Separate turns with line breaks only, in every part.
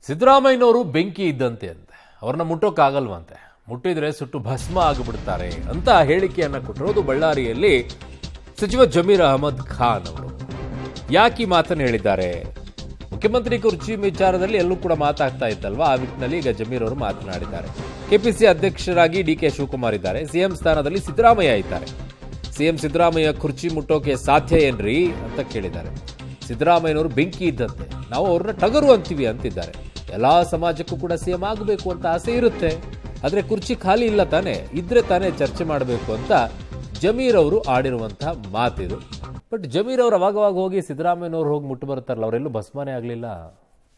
ಸಿದ್ದರಾಮಯ್ಯನವರು ಬೆಂಕಿ ಇದ್ದಂತೆ ಅಂತೆ, ಅವ್ರನ್ನ ಮುಟ್ಟೋಕ್ಕಾಗಲ್ವಂತೆ, ಮುಟ್ಟಿದ್ರೆ ಸುಟ್ಟು ಭಸ್ಮ ಆಗಿಬಿಡ್ತಾರೆ ಅಂತ ಹೇಳಿಕೆಯನ್ನ ಕೊಟ್ಟಿರೋದು ಬಳ್ಳಾರಿಯಲ್ಲಿ ಸಚಿವ ಜಮೀರ್ ಅಹಮದ್ ಖಾನ್ ಅವರು. ಯಾಕೆ ಮಾತನ್ನು ಹೇಳಿದ್ದಾರೆ? ಮುಖ್ಯಮಂತ್ರಿ ಕುರ್ಚಿ ವಿಚಾರದಲ್ಲಿ ಎಲ್ಲೂ ಕೂಡ ಮಾತಾಗ್ತಾ ಇತ್ತಲ್ವಾ, ಆ ನಿಟ್ಟಿನಲ್ಲಿ ಈಗ ಜಮೀರ್ ಅವರು ಮಾತನಾಡಿದ್ದಾರೆ. ಕೆಪಿಸಿ ಅಧ್ಯಕ್ಷರಾಗಿ ಡಿಕೆ ಶಿವಕುಮಾರ್ ಇದ್ದಾರೆ, ಸಿಎಂ ಸ್ಥಾನದಲ್ಲಿ ಸಿದ್ದರಾಮಯ್ಯ ಇದ್ದಾರೆ. ಸಿಎಂ ಸಿದ್ದರಾಮಯ್ಯ ಕುರ್ಚಿ ಮುಟ್ಟೋಕೆ ಸಾಧ್ಯ ಏನ್ರಿ ಅಂತ ಕೇಳಿದ್ದಾರೆ. ಸಿದ್ದರಾಮಯ್ಯನವರು ಬೆಂಕಿ ಇದ್ದಂತೆ, ನಾವು ಅವ್ರನ್ನ ಟಗರು ಅಂತೀವಿ ಅಂತಿದ್ದಾರೆ. ಎಲ್ಲಾ ಸಮಾಜಕ್ಕೂ ಕೂಡ ಸಿಎಂ ಆಗಬೇಕು ಅಂತ ಆಸೆ ಇರುತ್ತೆ, ಆದರೆ ಕುರ್ಚಿ ಖಾಲಿ ಇಲ್ಲ ತಾನೆ, ಇದ್ರೆ ತಾನೇ ಚರ್ಚೆ ಮಾಡಬೇಕು ಅಂತ ಜಮೀರ್ ಅವರು ಆಡಿರುವಂತಹ ಮಾತಿದು. ಬಟ್ ಜಮೀರ್ ಅವರು ಅವಾಗವಾಗ ಹೋಗಿ ಸಿದ್ದರಾಮಯ್ಯನವ್ರು ಹೋಗಿ ಮುಟ್ಟು ಬರ್ತಾರಲ್ಲ, ಅವರೆಲ್ಲೂ ಭಸ್ಮನೇ ಆಗಲಿಲ್ಲ.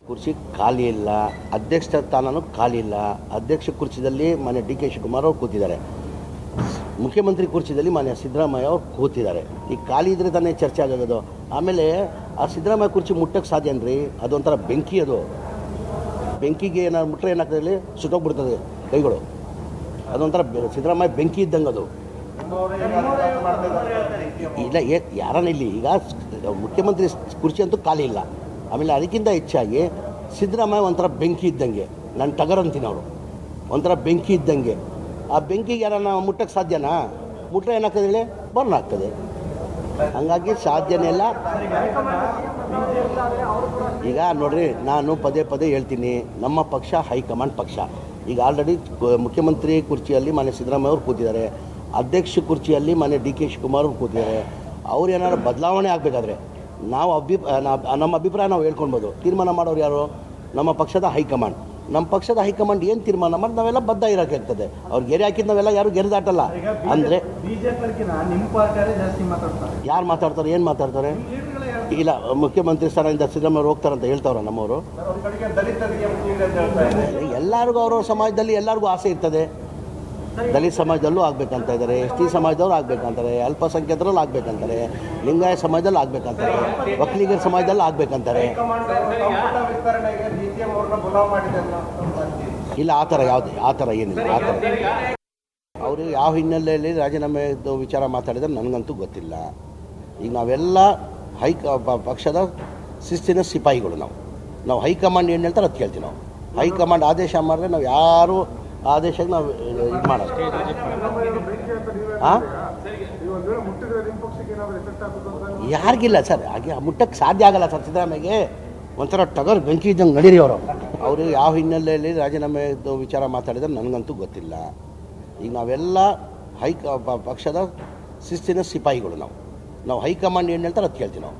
ಕುರ್ಚಿ ಖಾಲಿ ಇಲ್ಲ, ಅಧ್ಯಕ್ಷ ಸ್ಥಾನನೂ ಖಾಲಿ ಇಲ್ಲ. ಅಧ್ಯಕ್ಷ ಕುರ್ಚಿದಲ್ಲಿ ಮಾನ್ಯ ಡಿ ಕೆ ಶಿವಕುಮಾರ್ ಅವರು ಕೂತಿದ್ದಾರೆ, ಮುಖ್ಯಮಂತ್ರಿ ಕುರ್ಚಿದಲ್ಲಿ ಮಾನ್ಯ ಸಿದ್ದರಾಮಯ್ಯ ಅವರು ಕೂತಿದ್ದಾರೆ. ಈಗ ಖಾಲಿ ಇದ್ರೆ ತಾನೇ ಚರ್ಚೆ ಆಗೋದು. ಆಮೇಲೆ ಆ ಸಿದ್ದರಾಮಯ್ಯ ಕುರ್ಚಿ ಮುಟ್ಟಕ್ಕೆ ಸಾಧ್ಯ ಅನ್ರಿ, ಅದೊಂಥರ ಬೆಂಕಿ. ಅದು ಬೆಂಕಿಗೆ ಏನಾದ್ರು ಮುಟ್ಟರೆ ಏನಾಗ್ತದೆ, ಸುಟ್ಟೋಗ್ಬಿಡ್ತದೆ ಕೈಗಳು. ಅದೊಂಥರ ಸಿದ್ದರಾಮಯ್ಯ ಬೆಂಕಿ ಇದ್ದಂಗೆ ಅದು. ಇಲ್ಲ ಯಾರನ್ನ ಇಲ್ಲಿ ಈಗ ಮುಖ್ಯಮಂತ್ರಿ ಕುರ್ಚಿ ಅಂತೂ ಖಾಲಿ ಇಲ್ಲ. ಆಮೇಲೆ ಅದಕ್ಕಿಂತ ಹೆಚ್ಚಾಗಿ ಸಿದ್ದರಾಮಯ್ಯ ಒಂಥರ ಬೆಂಕಿ ಇದ್ದಂಗೆ, ನಾನು ಟಗರ್ ಅಂತೀನಿ. ಅವರು ಒಂಥರ ಬೆಂಕಿ ಇದ್ದಂಗೆ. ಆ ಬೆಂಕಿಗೆ ಯಾರನ್ನ ಮುಟ್ಟಕ್ಕೆ ಸಾಧ್ಯನಾ? ಮುಟ್ರೆ ಏನಾಗ್ತದೆ ಹೇಳಿ, ಬರ್ನ್ ಆಗ್ತದೆ. ಹಂಗಾಗಿ ಸಾಧ್ಯನೇ ಇಲ್ಲ. ಈಗ ನೋಡ್ರಿ, ನಾನು ಪದೇ ಪದೇ ಹೇಳ್ತೀನಿ, ನಮ್ಮ ಪಕ್ಷ ಹೈಕಮಾಂಡ್ ಪಕ್ಷ. ಈಗ ಆಲ್ರೆಡಿ ಮುಖ್ಯಮಂತ್ರಿ ಕುರ್ಚಿಯಲ್ಲಿ ಮಾನ್ಯ ಸಿದ್ದರಾಮಯ್ಯ ಅವರು ಕೂತಿದ್ದಾರೆ, ಅಧ್ಯಕ್ಷ ಕುರ್ಚಿಯಲ್ಲಿ ಮಾನ್ಯ ಡಿ ಕೆ ಶಿವಕುಮಾರ್ ಅವರು ಕೂತಿದ್ದಾರೆ. ಅವ್ರು ಏನಾದ್ರು ಬದಲಾವಣೆ ಆಗಬೇಕಾದ್ರೆ ನಾವು ನಮ್ಮ ಅಭಿಪ್ರಾಯ ನಾವು ಹೇಳ್ಕೊಳ್ಬೋದು. ತೀರ್ಮಾನ ಮಾಡೋರು ಯಾರು? ನಮ್ಮ ಪಕ್ಷದ ಹೈಕಮಾಂಡ್. ನಮ್ಮ ಪಕ್ಷದ ಹೈಕಮಾಂಡ್ ಏನು ತೀರ್ಮಾನ ಮಾಡಿ ನಾವೆಲ್ಲ ಬದ್ಧ ಇರೋಕ್ಕಾಗ್ತದೆ. ಅವ್ರು ಗೆರೆ ಹಾಕಿದ್ದು ನಾವೆಲ್ಲ ಯಾರು ಗೆರೆ ದಾಟಲ್ಲ. ಅಂದರೆ ಯಾರು ಮಾತಾಡ್ತಾರೆ, ಏನು ಮಾತಾಡ್ತಾರೆ? ಇಲ್ಲ, ಮುಖ್ಯಮಂತ್ರಿ ಸ್ಥಾನದಿಂದ ಸಿದ್ದರಾಮಯ್ಯ ಹೋಗ್ತಾರಂತ ಹೇಳ್ತಾವ್ರ ನಮ್ಮವರು. ಎಲ್ಲರಿಗೂ ಅವ್ರವ್ರ ಸಮಾಜದಲ್ಲಿ ಎಲ್ಲರಿಗೂ ಆಸೆ ಇರ್ತದೆ. ದಲಿತ ಸಮಾಜದಲ್ಲೂ ಆಗ್ಬೇಕಂತ ಇದ್ದಾರೆ, ಎಸ್ ಟಿ ಸಮಾಜದವ್ರು ಆಗ್ಬೇಕಂತಾರೆ, ಅಲ್ಪಸಂಖ್ಯಾತರಲ್ಲೂ ಆಗ್ಬೇಕಂತಾರೆ, ಲಿಂಗಾಯತ ಸಮಾಜದಲ್ಲಿ ಆಗ್ಬೇಕಂತಾರೆ, ಒಕ್ಕಲಿಗರ ಸಮಾಜದಲ್ಲಿ ಆಗ್ಬೇಕಂತಾರೆ. ಇಲ್ಲ, ಆ ಥರ ಏನಿಲ್ಲ. ಆ ಥರ ಅವರು ಯಾವ ಹಿನ್ನೆಲೆಯಲ್ಲಿ ರಾಜೀನಾಮೆ ವಿಚಾರ ಮಾತಾಡಿದ್ರೆ ನನಗಂತೂ ಗೊತ್ತಿಲ್ಲ. ಈಗ ನಾವೆಲ್ಲ ಪಕ್ಷದ ಶಿಸ್ತಿನ ಸಿಪಾಯಿಗಳು. ನಾವು ಹೈಕಮಾಂಡ್ ಏನು ಹೇಳ್ತಾರೆ ಅದು ಕೇಳ್ತೀವಿ. ನಾವು ಹೈಕಮಾಂಡ್ ಆದೇಶ ಮಾಡಿದ್ರೆ ನಾವು ಯಾರು ಆದೇಶಕ್ಕೆ ನಾವು ಇದು ಮಾಡೋದು. ಯಾರಿಗಿಲ್ಲ ಸರ್, ಹಾಗೆ ಮುಟ್ಟಕ್ಕೆ ಸಾಧ್ಯ ಆಗಲ್ಲ ಸರ್. ಸಿದ್ದರಾಮಯ್ಯಗೆ ಒಂಥರ ಟಗರ್ ಬೆಂಕಿ ಇದ್ದಂಗೆ ನಡೀರಿ ಅವರು ಯಾವ ಹಿನ್ನೆಲೆಯಲ್ಲಿ ರಾಜೀನಾಮೆ ವಿಚಾರ ಮಾತಾಡಿದ್ರೆ ನನಗಂತೂ ಗೊತ್ತಿಲ್ಲ. ಈಗ ನಾವೆಲ್ಲ ಪಕ್ಷದ ಶಿಸ್ತಿನ ಸಿಪಾಯಿಗಳು. ನಾವು ಹೈಕಮಾಂಡ್ ಏನು ಹೇಳ್ತಾರೆ ಅದು ಕೇಳ್ತೀವಿ. ನಾವು